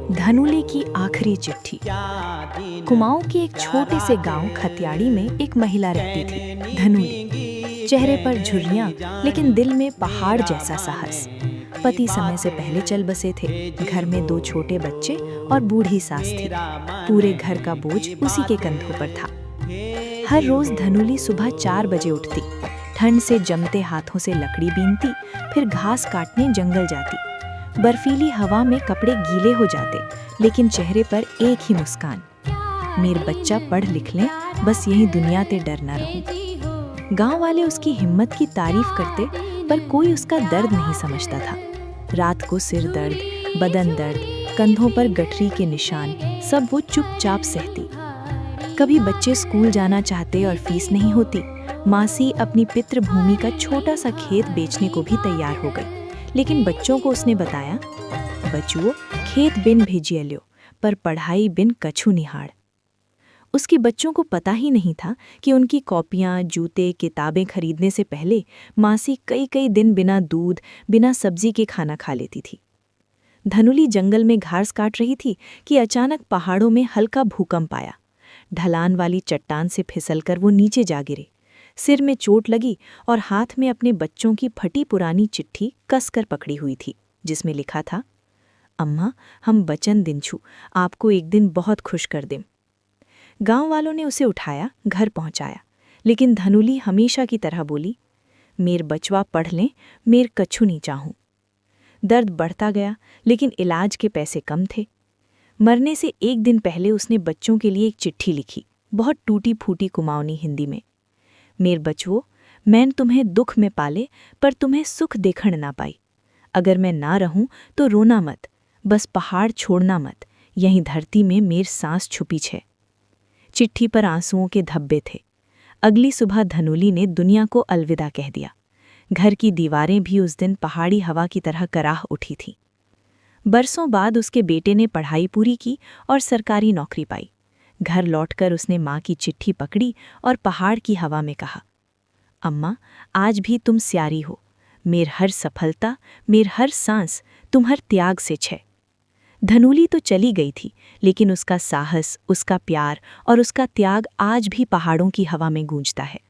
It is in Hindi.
धनुली की आखिरी चिट्ठी। कुमाऊं के एक छोटे से गांव खतियाड़ी में एक महिला रहती थी, धनुली। चेहरे पर झुर्रियां, लेकिन दिल में पहाड़ जैसा साहस। पति समय से पहले चल बसे थे। घर में 2 छोटे बच्चे और बूढ़ी सास थी। पूरे घर का बोझ उसी के कंधों पर था। हर रोज धनुली सुबह 4 बजे उठती, ठंड से जमते हाथों से लकड़ी बीनती, फिर घास काटने जंगल जाती। बर्फीली हवा में कपड़े गीले हो जाते, लेकिन चेहरे पर एक ही मुस्कान, मेरा बच्चा पढ़ लिख लें, बस यही दुनिया ते डर ना रहूं। गांव वाले उसकी हिम्मत की तारीफ करते, पर कोई उसका दर्द नहीं समझता था। रात को सिर दर्द, बदन दर्द, कंधों पर गठरी के निशान, सब वो चुपचाप सहती। कभी बच्चे स्कूल जाना चाहते और फीस नहीं होती, मासी अपनी पितृभूमि का छोटा सा खेत बेचने को भी तैयार हो गई। लेकिन बच्चों को उसने बताया, बचुओ, खेत बिन भेजिए ल्यो, पर पढ़ाई बिन कछु निहाड़। उसके बच्चों को पता ही नहीं था कि उनकी कॉपियाँ, जूते, किताबें खरीदने से पहले मासी कई कई दिन बिना दूध, बिना सब्जी के खाना खा लेती थी। धनुली जंगल में घास काट रही थी कि अचानक पहाड़ों में हल्का भूकंप आया। ढलान वाली चट्टान से फिसलकर वो नीचे जा गिरे। सिर में चोट लगी और हाथ में अपने बच्चों की फटी पुरानी चिट्ठी कसकर पकड़ी हुई थी, जिसमें लिखा था, अम्मा, हम वचन दिनछु, आपको एक दिन बहुत खुश कर दें। गांव वालों ने उसे उठाया, घर पहुंचाया, लेकिन धनुली हमेशा की तरह बोली, मेर बचवा पढ़ लें, मेर कछु नहीं चाहूं। दर्द बढ़ता गया, लेकिन इलाज के पैसे कम थे। मरने से एक दिन पहले उसने बच्चों के लिए एक चिट्ठी लिखी, बहुत टूटी फूटी कुमाऊनी हिंदी में। मेर बचवो, मैं तुम्हें दुख में पाले, पर तुम्हें सुख देखण ना पाई। अगर मैं ना रहूं तो रोना मत, बस पहाड़ छोड़ना मत, यहीं धरती में मेर सांस छुपी छे। चिट्ठी पर आंसुओं के धब्बे थे। अगली सुबह धनुली ने दुनिया को अलविदा कह दिया। घर की दीवारें भी उस दिन पहाड़ी हवा की तरह कराह उठी थीं। बरसों बाद उसके बेटे ने पढ़ाई पूरी की और सरकारी नौकरी पाई। घर लौटकर उसने माँ की चिट्ठी पकड़ी और पहाड़ की हवा में कहा, अम्मा, आज भी तुम स्यारी हो। मेर हर सफलता, मेर हर सांस तुम्हार त्याग से छे। धनुली तो चली गई थी, लेकिन उसका साहस, उसका प्यार और उसका त्याग आज भी पहाड़ों की हवा में गूंजता है।